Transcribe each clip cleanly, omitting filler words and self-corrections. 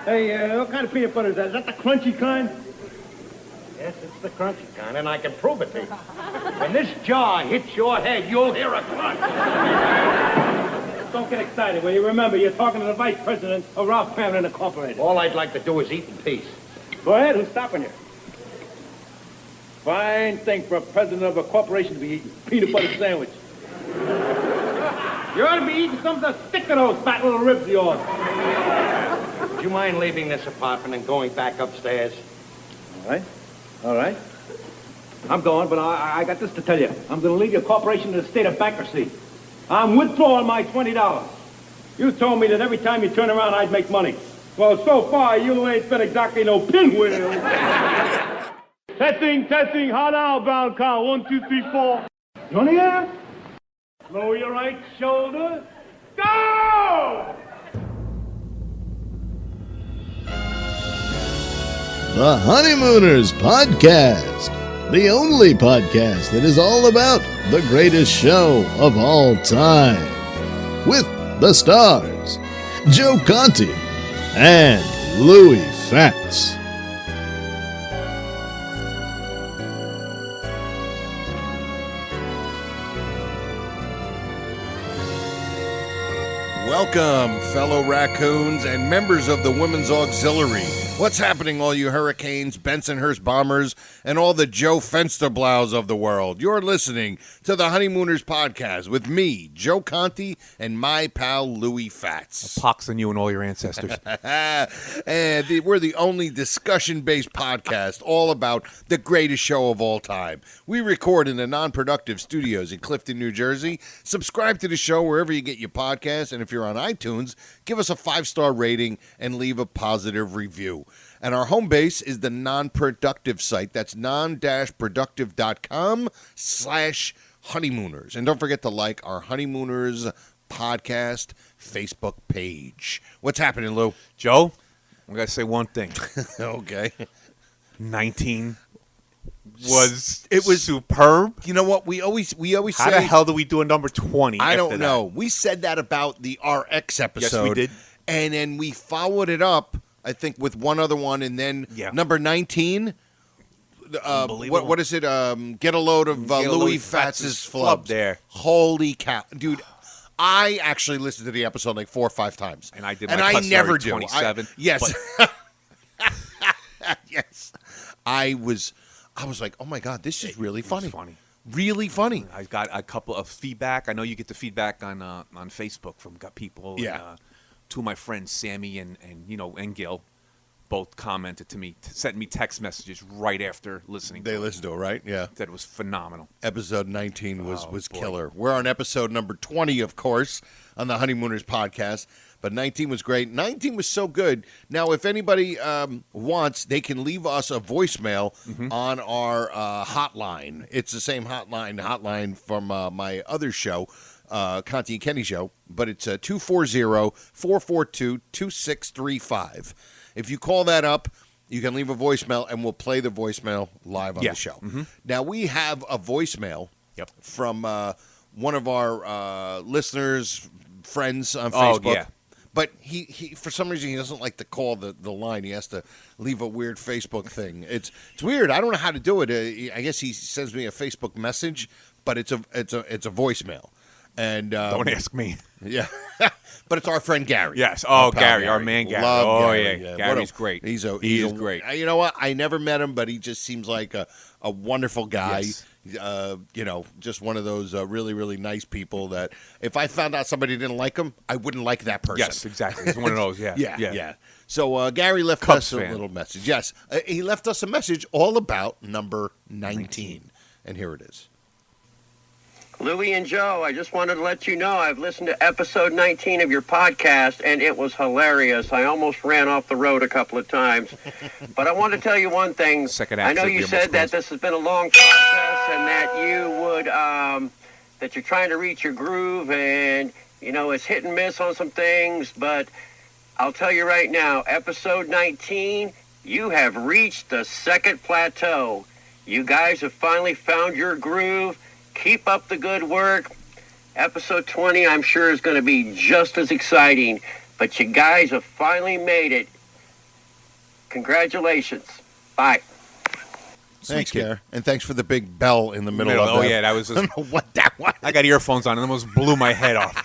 Hey, what kind of peanut butter is that? Is that the crunchy kind? Yes, it's the crunchy kind, and I can prove it to you. When this jar hits your head, you'll hear a crunch. Don't get excited, will you? Remember, you're talking to the vice president of Ralph Family Incorporated. All I'd like to do is eat in peace. Go ahead, who's stopping you? Fine thing for a president of a corporation to be eating peanut butter sandwich. You ought to be eating something to stick to those fat little ribs of yours. Do you mind leaving this apartment and going back upstairs? All right. I'm going, but I got this to tell you. I'm going to leave your corporation in a state of bankruptcy. I'm withdrawing my $20. You told me that every time you turn around, I'd make money. Well, so far, you ain't been exactly no pinwheel. Testing. Hot outbound count. 1, 2, 3, 4. You want to hear? Lower your right shoulder. Go! The Honeymooners Podcast, the only podcast that is all about the greatest show of all time. With the stars, Joe Conti and Louis Fatts. Welcome, fellow raccoons and members of the Women's Auxiliary. What's happening, all you Hurricanes, Bensonhurst Bombers, and all the Joe Fensterblaus of the world? You're listening to the Honeymooners Podcast with me, Joe Conti, and my pal Louis Fatts. A pox on you and all your ancestors. And we're the only discussion-based podcast all about the greatest show of all time. We record in the Non-Productive studios in Clifton, New Jersey. Subscribe to the show wherever you get your podcasts, and if you're on iTunes, give us a 5-star rating and leave a positive review. And our home base is the Non-Productive site. That's non-productive.com/honeymooners. And don't forget to like our Honeymooners podcast Facebook page. What's happening, Lou? Joe, I'm going to say one thing. Okay. 19 was superb. You know what? We always How say, the hell do we do a number 20? I don't know. We said that about the RX episode. Yes, we did. And then we followed it up, I think, with one other one, and then number 19. What is it? Get a load of Louis Fatts' flubs. There. Holy cow, dude! I actually listened to the episode like 4 or 5 times, and I did. And my I never do. 27. Yes, yes. I was like, oh my god, this is really funny. Funny. Really funny. I got a couple of feedback. I know you get the feedback on Facebook from people. Yeah. And, two of my friends, Sammy and Gil, both commented to me, sent me text messages right after listening. They listened to it, right? Yeah. Said it was phenomenal. Episode 19 was killer. We're on episode number 20, of course, on the Honeymooners podcast. But 19 was great. 19 was so good. Now, if anybody wants, they can leave us a voicemail on our hotline. It's the same hotline from my other show, Conti and Kenny Show, but it's 240-442-2635. If you call that up, you can leave a voicemail, and we'll play the voicemail live on the show. Now, we have a voicemail from one of our listeners, friends on Facebook. Oh, yeah. But he for some reason, he doesn't like to call the line. He has to leave a weird Facebook thing. It's weird. I don't know how to do it. I guess he sends me a Facebook message, but it's a voicemail. And don't ask me. Yeah, but it's our friend Gary. Yes. Oh, Gary, our man Gary. Love Gary. Yeah. Gary's great. He's great. You know what? I never met him, but he just seems like a wonderful guy. Yes. Just one of those really, really nice people that if I found out somebody didn't like him, I wouldn't like that person. Yes, exactly. He's one of those. Yeah. Yeah. So Gary left us a little message. Yes, he left us a message all about number 19, and here it is. Louie and Joe, I just wanted to let you know I've listened to episode 19 of your podcast, and it was hilarious. I almost ran off the road a couple of times. But I want to tell you one thing. I know you said that this has been a long process and that you would, that you're trying to reach your groove and, it's hit and miss on some things. But I'll tell you right now, episode 19, you have reached the second plateau. You guys have finally found your groove. Keep up the good work. Episode 20, I'm sure, is going to be just as exciting. But you guys have finally made it. Congratulations. Bye. Thanks, kid. Gare. And thanks for the big bell in the middle of Oh that. yeah, that was. I don't know what that was. I got earphones on and almost blew my head off.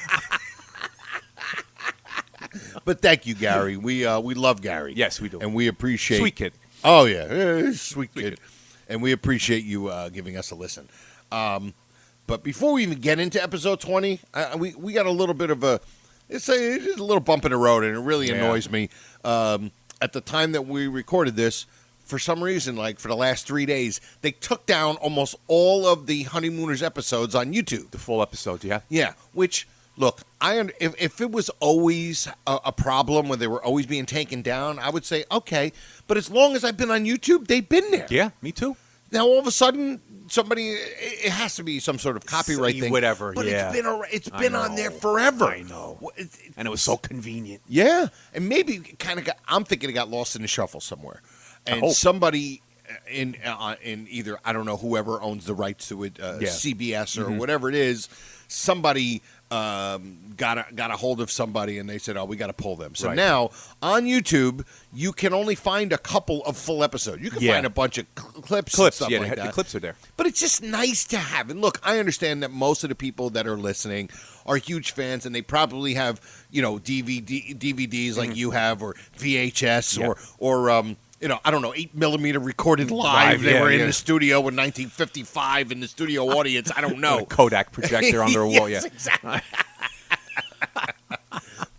But thank you, Gary. We love Gary. Yes, we do. And we appreciate. Sweet kid. Oh yeah, sweet kid. And we appreciate you giving us a listen. But before we even get into episode 20, we got a little bit of a it's a little bump in the road, and it really annoys me. At the time that we recorded this, for some reason, like for the last 3 days, they took down almost all of the Honeymooners episodes on YouTube. The full episode, yeah. Yeah, which, look, if it was always a problem where they were always being taken down, I would say, okay. But as long as I've been on YouTube, they've been there. Yeah, me too. Now, all of a sudden, it has to be some sort of copyright thing. Whatever, but yeah. it's been on there forever. I know. And it was so convenient. Yeah, and maybe I'm thinking it got lost in the shuffle somewhere. And somebody in either, I don't know, whoever owns the rights to it, CBS or whatever it is, somebody got a hold of somebody and they said, oh, we got to pull them. So now on YouTube, you can only find a couple of full episodes. You can find a bunch of clips and stuff like that. The clips are there. But it's just nice to have. And look, I understand that most of the people that are listening are huge fans, and they probably have, DVDs like you have, or VHS, or I don't know, 8mm recorded live. They were in the studio in 1955 in the studio audience. I don't know. A Kodak projector on their wall. Yes, Yeah, exactly.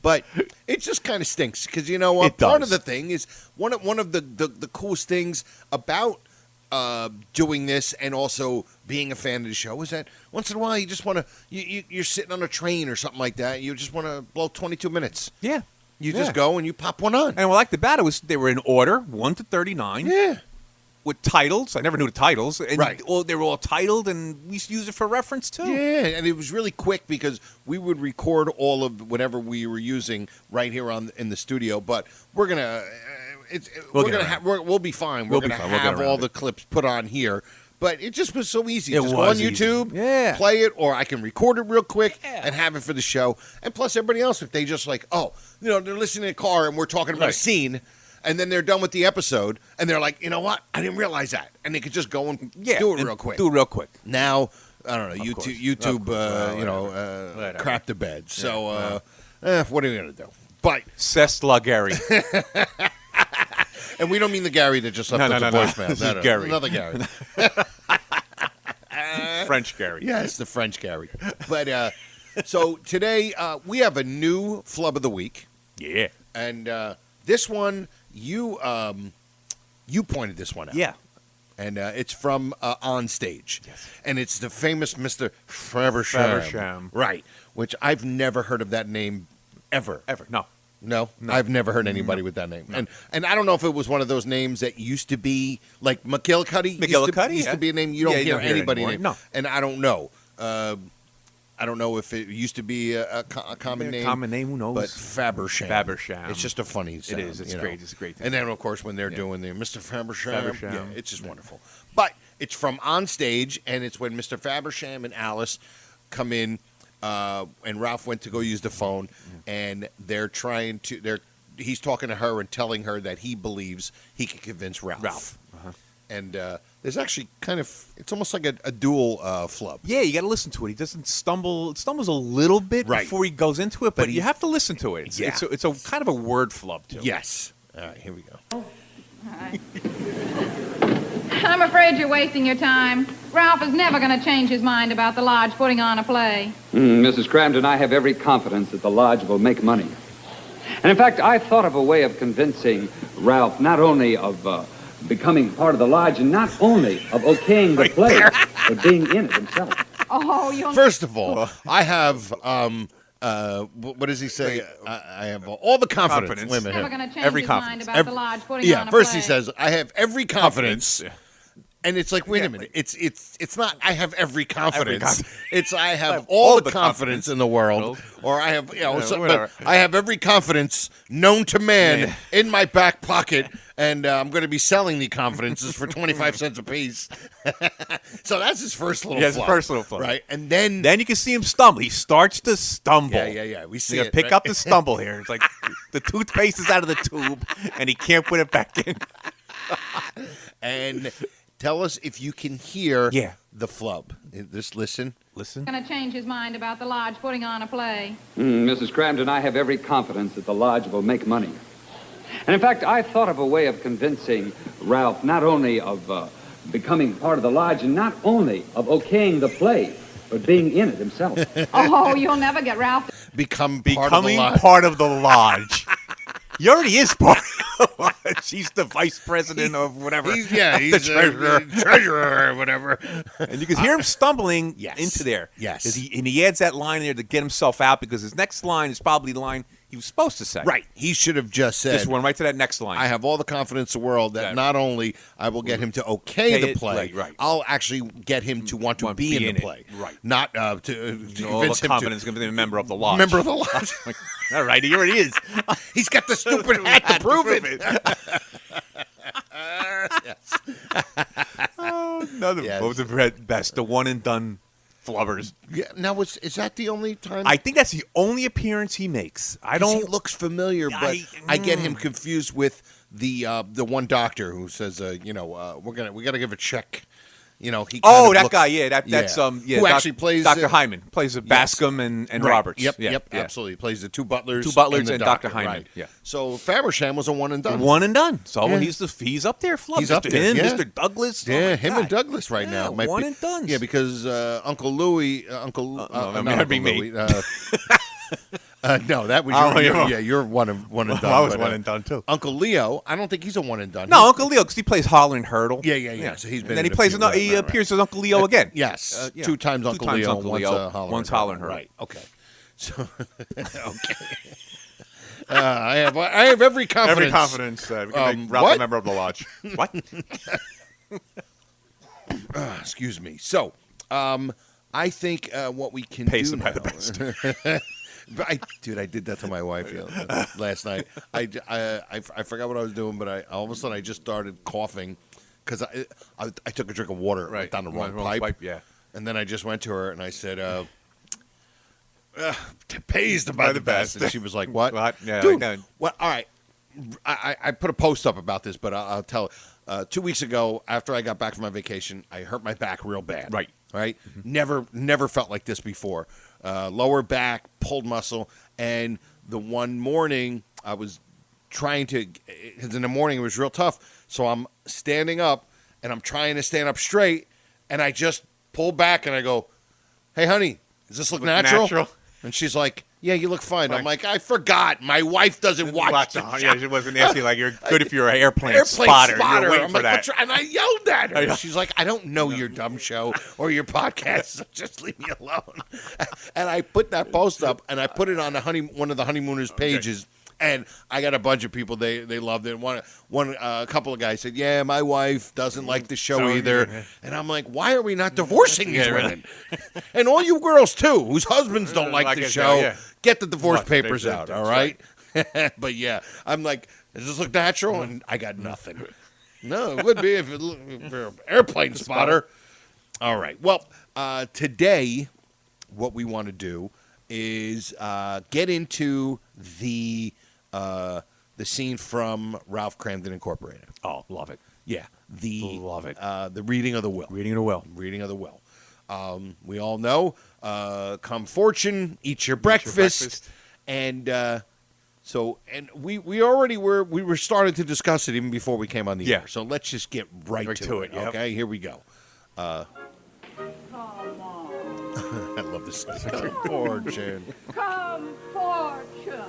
But it just kind of stinks because you know what? It does. Part of the thing is one of the coolest things about doing this and also being a fan of the show is that once in a while you just want to you're sitting on a train or something like that. You just want to blow 22 minutes. yeah. You just go and you pop one on. And what I liked about it was they were in order, 1 to 39. Yeah. With titles. I never knew the titles. And Right. They were all titled, and we used to use it for reference, too. Yeah, and it was really quick because we would record all of whatever we were using right here in the studio. But we're gonna, we'll be fine. We're gonna have all the clips put on here. But it just was so easy. Just go on YouTube, play it, or I can record it real quick and have it for the show. And plus, everybody else, if they just like, they're listening in a car and we're talking about a scene, and then they're done with the episode, and they're like, you know what? I didn't realize that. And they could just go and do it real quick. Do it real quick. Now, I don't know, YouTube crap the bed. So, what are we going to do? But C'est la Gary. And we don't mean the Gary that just left us a voicemail. This is Gary. Another Gary. French Gary. Yes, the French Gary. But so today we have a new flub of the week. Yeah. And this one, you pointed this one out. Yeah. And it's from On Stage. Yes. And it's the famous Mr. Faversham. Right. Which I've never heard of that name ever. No, I've never heard anybody with that name. No. And I don't know if it was one of those names that used to be, like McGillicuddy. Used to be a name you don't hear anybody name. No. And I don't know. I don't know if it used to be a common name. Common name, who knows? But Faversham. It's just a funny sound. It is. It's great. It's a great thing. And then, of course, when they're doing the Mr. Faversham, it's just wonderful. But it's from On Stage, and it's when Mr. Faversham and Alice come in, and Ralph went to go use the phone, and he's talking to her and telling her that he believes he can convince Ralph. And there's actually it's almost like a dual flub. Yeah, you got to listen to it. He doesn't stumble. It stumbles a little bit before he goes into it, but you have to listen to it. It's a kind of a word flub, too. Yes. All right, here we go. I'm afraid you're wasting your time. Ralph is never going to change his mind about the lodge putting on a play. Mrs. Cramton, I have every confidence that the lodge will make money. And in fact, I thought of a way of convincing Ralph not only of becoming part of the lodge and not only of okaying the play, but being in it himself. First of all, I have... what does he say? I have all the confidence. Never going to change every his confidence. mind about the lodge putting on a first play. he says, I have every confidence And it's like, wait a minute. It's not. I have every confidence. It's I have have all the confidence in the world, or I have but I have every confidence known to man in my back pocket, and I'm going to be selling the confidences for 25 cents a piece. So that's his first little his flub, first little flub, right? And then you can see him stumble. He starts to stumble. Yeah. We see it. Pick right? up the stumble here. It's like the toothpaste is out of the tube, and he can't put it back in. And tell us if you can hear the flub. Just listen. Going to change his mind about the lodge putting on a play. Mrs. Cramden, I have every confidence that the lodge will make money. And in fact, I thought of a way of convincing Ralph not only of becoming part of the lodge and not only of okaying the play, but being in it himself. Oh, you'll never get Ralph. Becoming part of the lodge. He already is part of the lodge. He's the vice president of whatever. He's the treasurer. Treasurer or whatever. And you can hear him stumbling into there. Yes. And he adds that line there to get himself out because his next line is probably the line he was supposed to say. Right. He should have just said. Just went right to that next line. I have all the confidence in the world that not only I will get him to okay the play, I'll actually get him to want to be in the play. Right. Not to all convince the him confidence to be a member of the lodge. Member of the lodge. All right, here it is. He's got the stupid hat to prove it. Yes. What was the best? The one and done flubbers. Yeah. Now, is that the only time? I think that's the only appearance he makes. He looks familiar, but I get him confused with the one doctor who says, we got to give a check. He that guy, that's who actually plays Dr. Hyman plays Bascom and Roberts. Yep, absolutely. Plays the two butlers, and Dr. Hyman. Right. Yeah. So Famersham was a one and done. One and done. So he's up there, Fluff. He's up there. Mr. Douglas. Yeah, him and Douglas right now. One and done. Yeah, because Uncle Louie, that'd be me. No, that was you're one and done. I was one and done too. Uncle Leo, I don't think he's a one and done. No, Uncle Leo, because he plays Hollering Hurdle. Yeah. So he's been. And then he plays. He appears as Uncle Leo again. Yes, two times Uncle Leo, once Hollering Hurdle. Right. Okay. So okay. I have every confidence. Every confidence. We can make Ralph a member of the lodge. What? Excuse me. So, I think what we can Pays do him now. by the best. But I did that to my wife last night. I forgot what I was doing, but all of a sudden I just started coughing because I took a drink of water down the wrong pipe. Yeah. And then I just went to her and I said, pays to buy the best. And she was like, what? What? Yeah, Dude, I know. Well, all right. I put a post up about this, but I'll tell. 2 weeks ago, after I got back from my vacation, I hurt my back real bad. Right. Mm-hmm. Never felt like this before. Lower back, pulled muscle, and the one morning I was trying to, because in the morning it was real tough, so I'm standing up, and I'm trying to stand up straight, and I just pull back, and I go, hey, honey, does this look natural? And she's like, yeah, you look fine. I'm like, I forgot. My wife doesn't watch the show. Yeah, she wasn't asking like you're good if you're an airplane spotter. You're waiting for that. And I yelled at her. She's like, I don't know your dumb show or your podcast, so just leave me alone. And I put that post up, and I put it on one of the Honeymooners pages. And I got a bunch of people, they loved it. A couple of guys said, yeah, my wife doesn't like the show either. And I'm like, why are we not divorcing these women? And all you girls, too, whose husbands don't like the show, get the divorce papers out, all right? But, yeah, I'm like, does this look natural? And I got nothing. No, it would be if you're an airplane spotter. All right. Well, today, what we want to do is get into the scene from Ralph Cramden Incorporated. Oh, love it. Yeah, love it. The reading of the will. Reading of the will. Reading of the will. We all know, come fortune, eat your breakfast. And we were starting to discuss it even before we came on the air. So let's just get right to it. Yep. Okay, here we go. I love this. Fortune. Come, Fortune,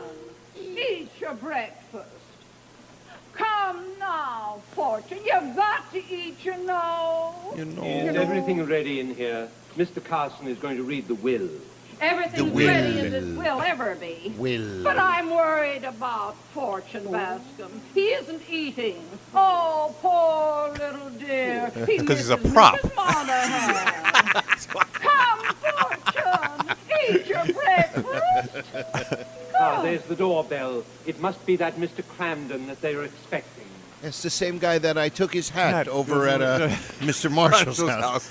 eat your breakfast. Come now, Fortune, you've got to eat, you know. Is everything ready in here? Mr. Carson is going to read the will. Everything's will. ready as it will ever be. Will. But I'm worried about Fortune Bascom. He isn't eating. Oh, poor little dear. He 'Cause he's a misses prop. Mrs. Monahan. Come, Fortune, eat your breakfast. Ah, there's the doorbell. It must be that Mr. Cramden that they're expecting. It's the same guy that I took his hat over at Mr. Marshall's house.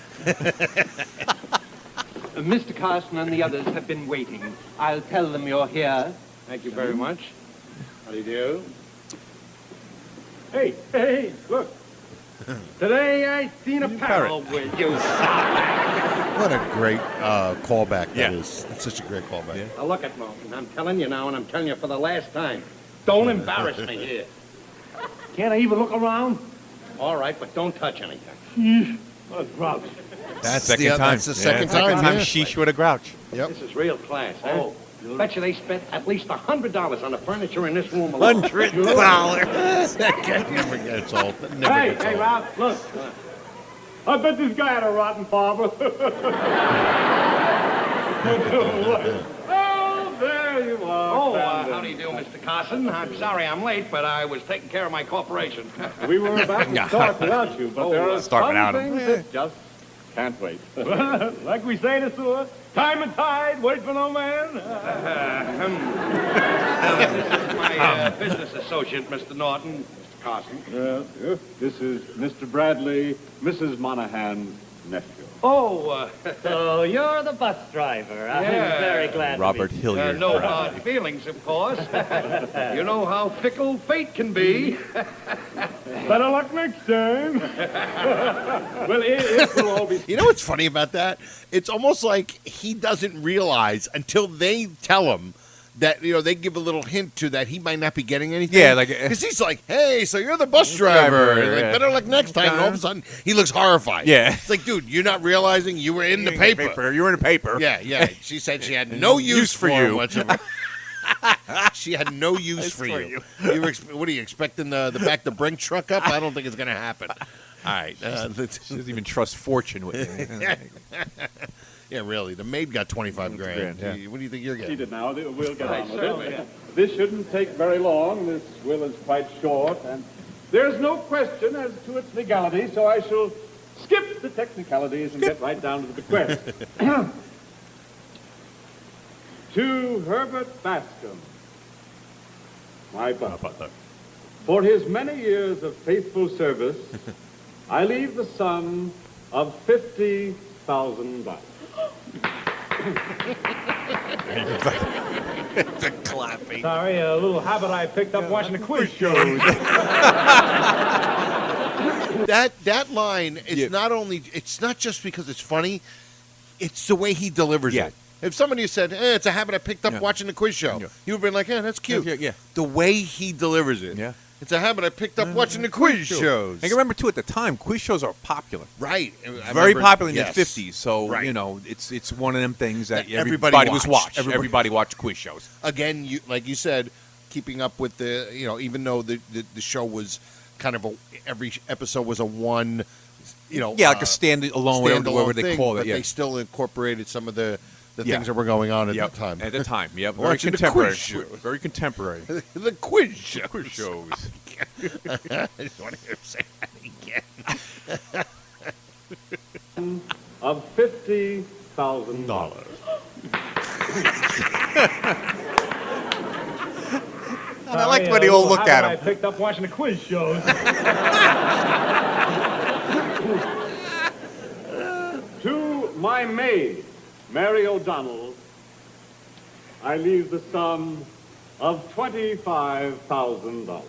Mr. Carson and the others have been waiting. I'll tell them you're here. Thank you very much. How do you do? Hey, look. Today I seen a parrot with you. What a great callback that is. That's such a great callback. Yeah. Now look at Martin. I'm telling you now, and I'm telling you for the last time. Don't embarrass me here. Can't I even look around? All right, but don't touch anything. What a grouch. That's Second the, time. That's the second Second time. time Yeah. sheesh with a grouch. Yep. This is real class, huh? Bet you they spent at least $100 on the furniture in this room alone. $100. That never gets old. That never gets Hey, old. Ralph, look. I bet this guy had a rotten father. Oh, there you are. Oh, how do you do, Mr. Carson? I'm sorry I'm late, but I was taking care of my corporation. We were about to start without you, but there are Start some without him. things that just can't wait. Like we say to Seward, time and tide, wait for no man. This is my business associate, Mr. Norton, Mr. Carson. This is Mr. Bradley, Mrs. Monahan's nephew. Oh, So you're the bus driver. I'm Yeah. very glad Robert to meet Hilliard. no hard feelings, of course. You know how fickle fate can be. Better luck next time. Well, it will all be... You know what's funny about that? It's almost like he doesn't realize until they tell him that, they give a little hint to that he might not be getting anything. Yeah, like- because he's like, hey, so you're the bus driver. Driver, Like, yeah. better luck next time. And all of a sudden, he looks horrified. Yeah. It's like, dude, you're not realizing you were in the paper. You're in the paper. Yeah. She said she had no use for you. you whatsoever. She had no use for you. You were what are you expecting the back the brink truck up? I don't think it's going to happen. All right. She doesn't even trust Fortune with it. Yeah, really. The maid got 25 grand. grand, yeah. What do you think you're getting? Seated now. We'll get on with certainly. it. This shouldn't take very long. This will is quite short, and there's no question as to its legality, so I shall skip the technicalities and get right down to the bequest. To Herbert Bascom, my butler, for his many years of faithful service, I leave the sum of $50,000. It's a clapping. Sorry, a little habit I picked up watching the quiz shows. That line is it's not just because it's funny, it's the way he delivers it. If somebody said, it's a habit I picked up watching the quiz show, you would have been like, that's cute. Yeah. The way he delivers it. Yeah. It's a habit I picked up watching the quiz shows. I can remember, too, at the time, quiz shows are popular. Right. Very popular in yes. the 50s. So, Right. it's one of them things that everybody was watched. watched. Everybody- Everybody watched quiz shows. Again, like you said, keeping up with the, even though the show was kind of every episode was a one, Yeah, like a stand-alone, whatever they thing, call it. but Yeah. they still incorporated some of the things that were going on at Yep. the time. At the time, yep. Very Watching the contemporary. quiz shows. Very contemporary. The quiz shows. Quiz shows. I just want to say that again. Of $50,000. I like when they all look at I him. picked up watching the quiz shows. To my maid, Mary O'Donnell, I leave the sum of $25,000.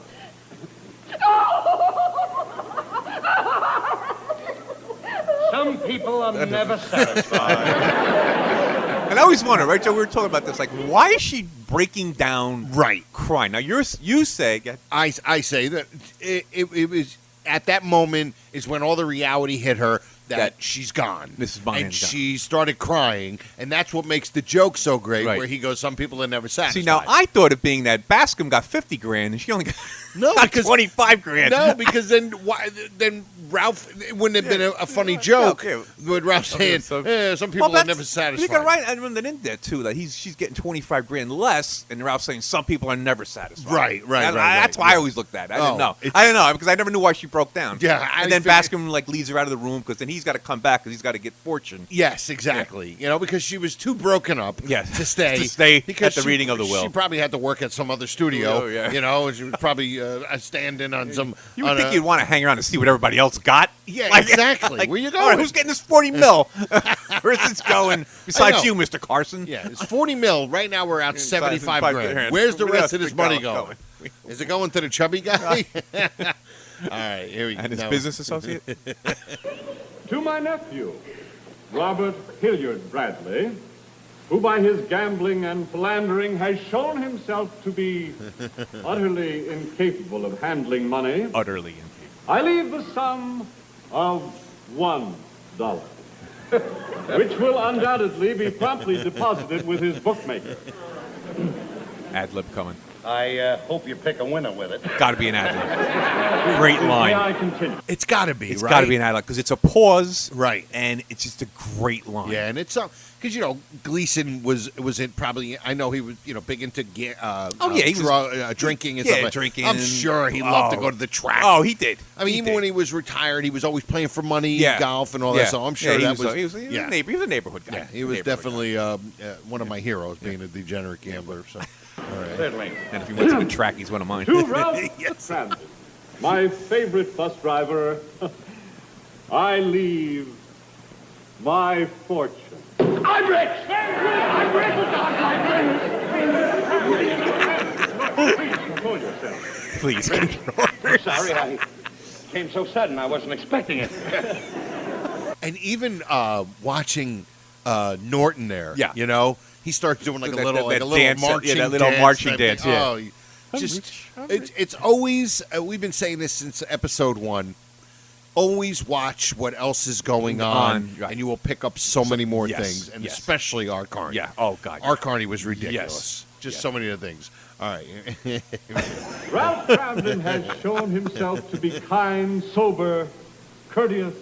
Some people are never satisfied. And I always wonder, right, Joe, we were talking about this, like, why is she breaking down crying? Now, you say... I say that it was, at that moment is when all the reality hit her that she's gone. Mrs. Monahan's and gone. she started crying, and that's what makes the joke so great, Right. where he goes, some people are never satisfied. See, now, I thought it being that Bascom got 50 grand and she only got, No, got because 25 grand. No, because then Ralph, it wouldn't have been a funny joke. With Ralph saying, some people are never satisfied. You got right. I remember that in there too. That she's getting $25,000 less, and Ralph saying some people are never satisfied. Right. That's why I always looked at it. I didn't know because I never knew why she broke down. Yeah, and then Bascom leads her out of the room because then he's got to come back because he's got to get Fortune. Yes, exactly. You know, because she was too broken up to stay at the reading of the will. She probably had to work at some other studio. You know, and she was probably standing on some. You would think you'd want to hang around and see what everybody else got. Yeah, exactly. Where you going? All right, who's getting this $40 million? Where's this going? Besides you, Mr. Carson. Yeah, it's $40 million. Right now we're out $75,000. Where's the rest of this money going? Is it going to the chubby guy? All right, here we go. And his business associate? To my nephew, Robert Hilliard Bradley, who by his gambling and philandering has shown himself to be utterly incapable of handling money. Utterly incapable. I leave the sum of $1, which will undoubtedly be promptly deposited with his bookmaker. Ad lib coming. I hope you pick a winner with it. Got to be an ad lib. Great line. May I continue? It's got to be, It's got to be an ad lib because it's a pause. Right. And it's just a great line. Yeah, and it's because Gleason was in probably. I know he was big into he was drinking and yeah, stuff. Like drinking. I'm sure he loved to go to the track. Oh, he did. I mean, even when he was retired, he was always playing for money, golf, and all that. So I'm sure he that was a neighborhood guy. Yeah, he was definitely one of my heroes, being a degenerate gambler. So. All right. Certainly. And if he went to the track, he's one of mine. To Ralph Brandon, my favorite bus driver, I leave my fortune. I'm rich! I'm rich! Please control yourself. Please control yourself. Sorry, I came so sudden. I wasn't expecting it. And even watching Norton there, he starts doing like a little dance, marching that little dance marching dance. Yeah. It's always we've been saying this since episode 1. Always watch what else is going on, and you will pick up so many more things, and especially our Carney. Yeah. Oh God. Our Carney was ridiculous. Just so many of the things. All right. Ralph Brandon has shown himself to be kind, sober, courteous,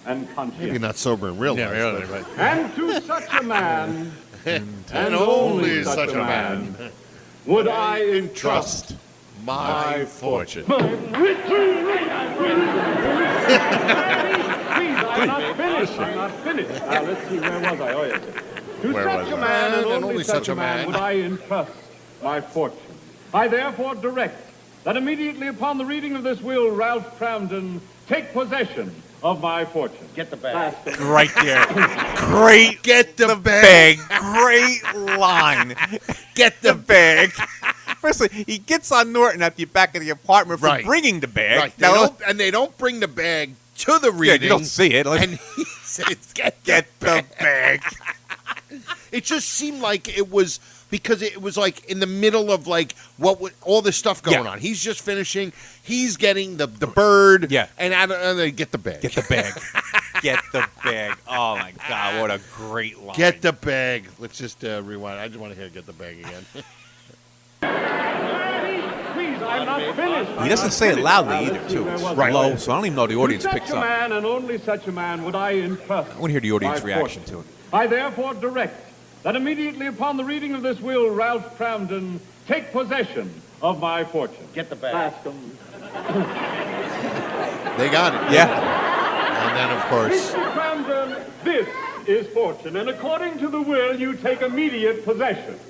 and conscientious. Maybe not sober in real life. Right. And to such a man, and only such a man, would I entrust my fortune. Please, I'm not finished. Now, let's see, where was I? Oh, yes. To such a man, and only such a man, would I entrust my fortune. I therefore direct that immediately upon the reading of this will, Ralph Brandon take possession of my fortune. Get the bag. Right there. Great. Get the bag. Great line. Get the bag. Firstly, he gets on Norton at the back of the apartment for bringing the bag. Right. They don't bring the bag to the reading. Yeah, you don't see it. And he says, get the bag. It just seemed like it was because it was like in the middle of like all this stuff going on. He's just finishing. He's getting the bird. Yeah. And they get the bag. Get the bag. Get the bag. Oh, my God. What a great line. Get the bag. Let's just rewind. I just want to hear get the bag again. Please, I'm not finished. He doesn't say it loudly either, too. It's low, so I don't even know the audience picks up. To such a man and only such a man would I entrust. I want to hear the audience reaction to it. I therefore direct that immediately upon the reading of this will, Ralph Brandon take possession of my fortune. Get the bag. They got it. Yeah. And then, of course. Mr. Brandon, this is fortune, and according to the will, you take immediate possession.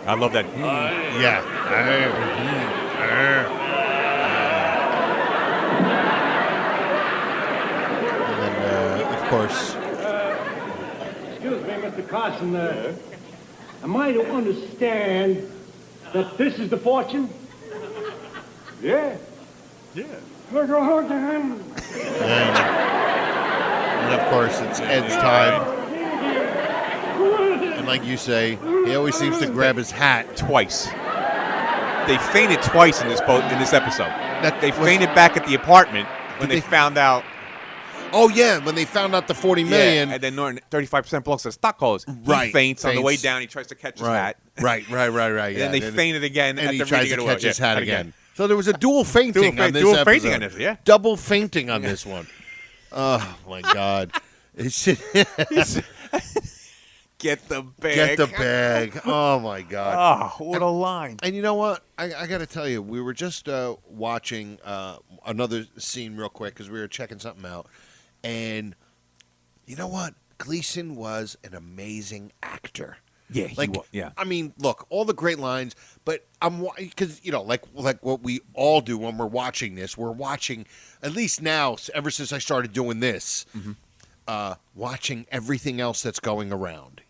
I love that. Yeah. And then, of course. Excuse me, Mr. Carson. Am I to understand that this is the fortune? Yeah. And of course, it's Ed's time. And like you say, he always seems to grab his hat twice. they fainted twice in this episode. They fainted back at the apartment when they found out. Oh yeah, when they found out the $40 million. Yeah, and then Norton 35% belongs to the stockholders. Right. He faints on the way down. He tries to catch his hat. Right. And then they fainted again. And at he the tries to reading catch his hat again. again. So there was a dual fainting on this episode. Fainting on this, yeah. Double fainting on this one. Oh, my God. Get the bag. Get the bag. Oh, my God. Oh, what a line. And you know what? I got to tell you, we were just watching another scene real quick because we were checking something out. And you know what? Gleason was an amazing actor. Yeah, he was. Yeah. I mean, look, all the great lines, but because like what we all do when we're watching this, we're watching at least now, ever since I started doing this, watching everything else that's going around.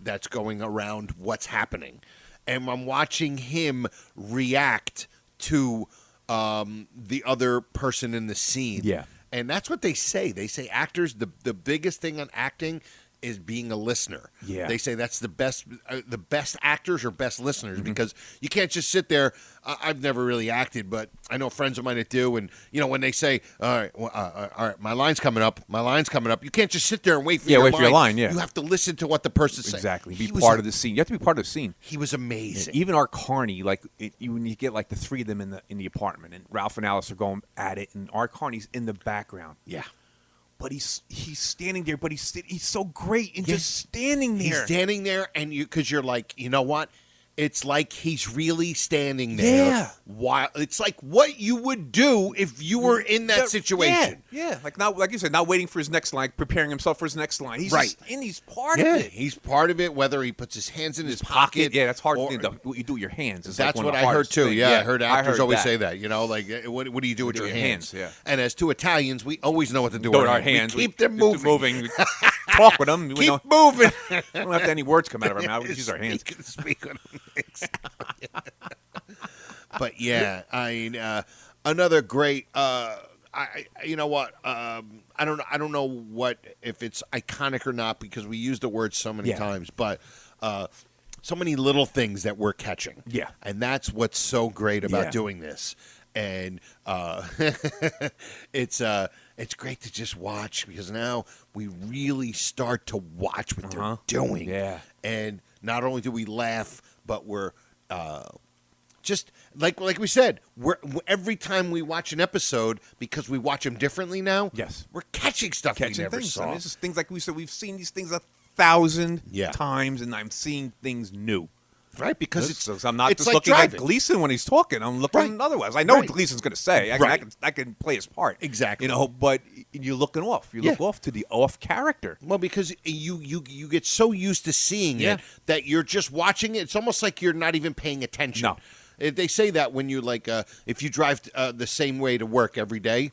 That's going around what's happening, and I'm watching him react to the other person in the scene. Yeah. And that's what they say. They say actors, the biggest thing on acting is being a listener. Yeah. They say that's the best actors are best listeners because you can't just sit there. I've never really acted, but I know friends of mine that do. And, when they say, all right, my line's coming up, you can't just sit there and wait for your line. For your line, yeah. You have to listen to what the person's saying. Exactly. Be part of the scene. You have to be part of the scene. He was amazing. Yeah, even our Carney, when you get like the three of them in the apartment, and Ralph and Alice are going at it, and our Carney's in the background. Yeah. But he's standing there, but he's so great and just standing there. He's standing there, and because you're like, you know what? It's like he's really standing there. Yeah. While it's like what you would do if you were in that situation. Yeah. Like you said, not waiting for his next line, preparing himself for his next line. He's right. He's part of it. He's part of it. Whether he puts his hands in his pocket. Yeah, that's hard. What you do with your hands. Is that's like what I heard too. Things. Yeah, I heard actors always that. say that. Like, what do you do with your hands? Yeah. And as two Italians, we always know what to do with our hands. We keep them moving. moving. Talk with them. Keep moving. We don't have any words come out of our mouth. We use our hands. Speak with them. But yeah, I mean, another great. You know what? I don't know what if it's iconic or not because we use the word so many times, but so many little things that we're catching. Yeah, and that's what's so great about doing this. And it's great to just watch because now we really start to watch what they're doing. Yeah, and not only do we laugh, but we're just like we said, every time we watch an episode because we watch them differently now. Yes, we're catching stuff we never things. saw. I mean, it's just things like we said. We've seen these things 1,000 times, and I'm seeing things new. Right, because I'm not just like looking driving. at Gleason when he's talking. I'm looking otherwise. I know what Gleason's going to say. I can play his part. Exactly. But you're looking off. You look off to the off character. Well, because you get so used to seeing it that you're just watching it. It's almost like you're not even paying attention. No. They say that when you if you drive the same way to work every day,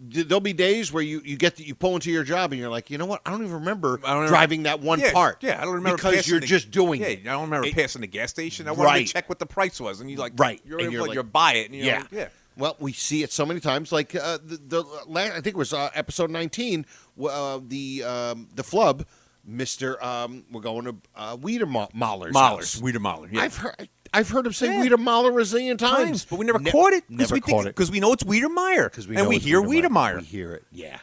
there'll be days where you pull into your job and you're like, you know what? I don't even remember driving that one part. Yeah, I don't remember because you're just doing it. I don't remember passing the gas station. I wanted to check what the price was, and you're you're buy it. And you're Well, we see it so many times. Like I think it was episode 19, the flub, Mr. We're going to Mahler's house. Wiedemoller. Yeah. I've heard him say Wiedemoller a zillion times, but we never caught it. Never caught it because we know it's Wiedemeyer. Because we hear Wiedemeyer. We hear it. Yeah,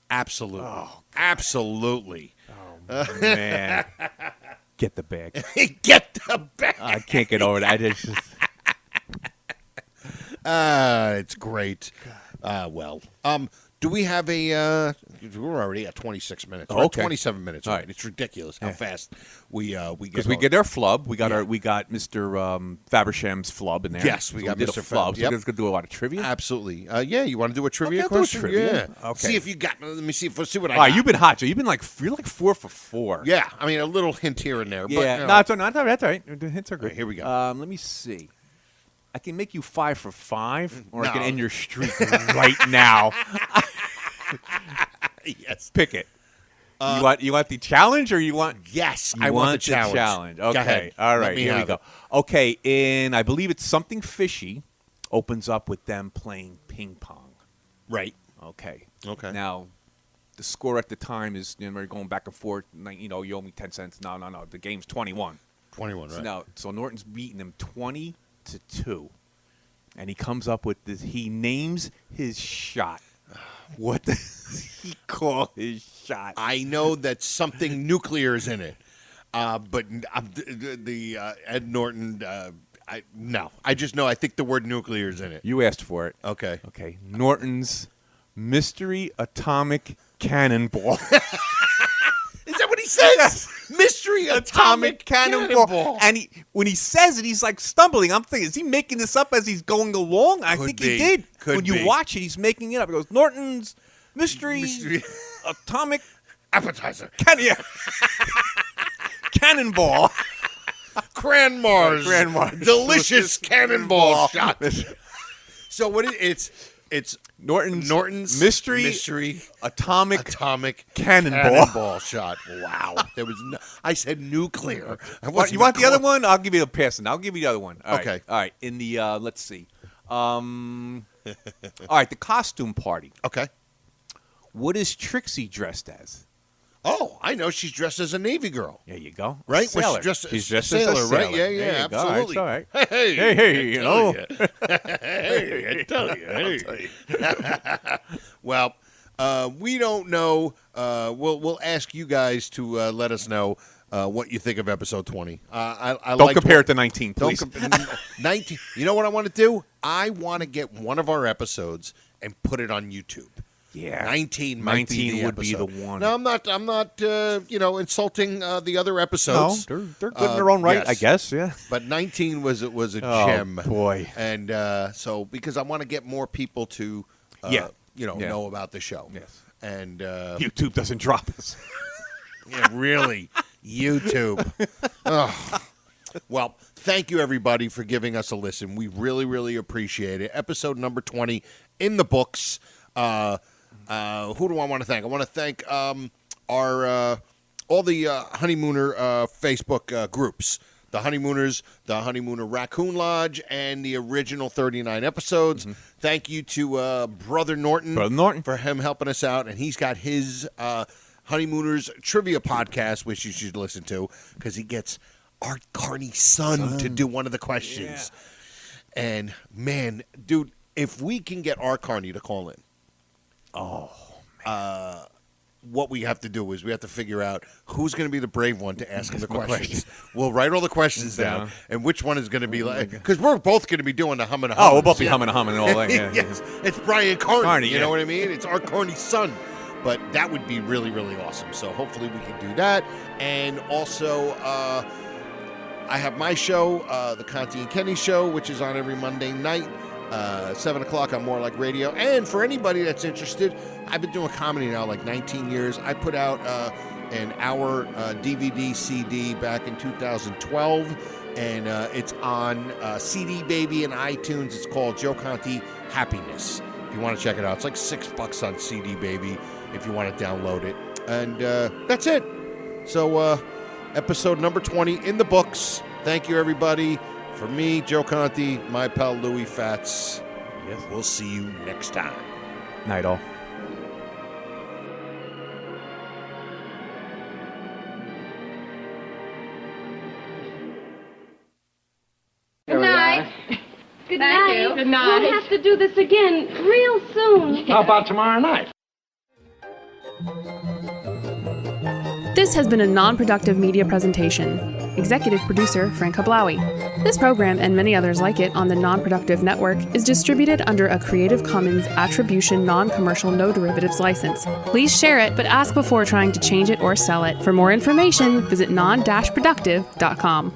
absolutely, absolutely. Oh man, get the bag. Get the bag. I can't get over that. It's just. It's great. Do we have a? We're already at 26 minutes. We're at 27 minutes. All right, it's ridiculous how fast we get. Because we get our flub. We got Mr. Fabersham's flub in there. Yes, we got Mr. Flub. Yep. So we're gonna do a lot of trivia. Absolutely. You want to do a trivia Okay, I'll do a question? trivia. Yeah. Okay. See if you got. Let me see what I got. All right, you've been hot, Joe. You're like 4 for 4. Yeah, I mean a little hint here and there. Yeah, but, no, that's all right. The hints are good. Right, here we go. Let me see. I can make you 5 for 5, or I can end your streak right now. Yes. Pick it. You want the challenge, or you want? Yes, I want the challenge. Okay. Go ahead. All right. Here we go. Okay, and I believe it's Something Fishy. Opens up with them playing ping pong. Right. Okay. Okay. Now, the score at the time is we're going back and forth. You owe me 10 cents. No. The game's 21. 21. Right. So Norton's beating them 20 to 2. And he comes up with this. He names his shot. What does he call his shot? I know that something nuclear is in it, but the Ed Norton. No, I just know. I think the word nuclear is in it. You asked for it. Okay. Okay. Norton's Mystery Atomic Cannonball. Is that what he says? Yes. Mystery Atomic Cannonball. And when he says it, he's like stumbling. I'm thinking, is he making this up as he's going along? I think he did. When you watch it, he's making it up. He goes, Norton's Mystery Atomic Appetizer. Cannonball. Cranmars. Delicious cannonball shot. So what it's Norton's Mystery Atomic Cannonball shot. Wow. There was I said nuclear. You want the other one? I'll give you a pass. I'll give you the other one. Okay. All right. In the let's see. All right, the costume party. Okay. What is Trixie dressed as? Oh, I know. She's dressed as a Navy girl. There you go. Right? Sailor. She's dressed as a sailor, right? Yeah, absolutely. All right. Hey, you know. Hey, I tell you. Well, we don't know. We'll ask you guys to let us know what you think of episode 20. Don't compare it to 19, please. 19. You know what I want to do? I want to get one of our episodes and put it on YouTube. Yeah, 19 might be the would episode. be the one. No, I'm not. Insulting the other episodes. No, they're good in their own right, yes. I guess. Yeah. But 19 was a gem. Boy. And so because I want to get more people to, know about the show. Yes. And YouTube doesn't drop us. Yeah, really, YouTube. Well, thank you everybody for giving us a listen. We really, really appreciate it. Episode number 20 in the books. Who do I want to thank? I want to thank our all the Honeymooner Facebook groups. The Honeymooners, the Honeymooner Raccoon Lodge, and the original 39 episodes. Mm-hmm. Thank you to Brother Norton for him helping us out. And he's got his Honeymooners Trivia podcast, which you should listen to, because he gets Art Carney's son to do one of the questions. Yeah. And, man, dude, if we can get Art Carney to call in, what we have to do is we have to figure out who's going to be the brave one to ask him the questions. We'll write all the questions down, and which one is going to be like, because we're both going to be doing the humming and humming. Oh, we'll both be humming and humming and all that. Yeah. Yes, it's Brian Carney, you know what I mean? It's Art Carney's son. But that would be really, really awesome. So hopefully we can do that. And also, I have my show, the Conti and Kenny Show, which is on every Monday night. 7 o'clock on More Like Radio. And for anybody that's interested, I've been doing comedy now like 19 years. I put out an hour DVD CD back in 2012, and it's on CD Baby and iTunes. It's called Joe Conti Happiness. If you want to check it out, it's like $6 on CD Baby if you want to download it. And that's it. So episode number 20 in the books. Thank you, everybody. For me, Joe Conti, my pal Louis Fats. Yes. We'll see you next time. Night all. Good night. Good Thank night. you. Good night. We'll have to do this again real soon. How about tomorrow night? This has been a non-productive media presentation. Executive producer, Frank Hablawi. This program and many others like it on the Non-Productive Network is distributed under a Creative Commons Attribution Non-Commercial No Derivatives license. Please share it, but ask before trying to change it or sell it. For more information, visit non-productive.com.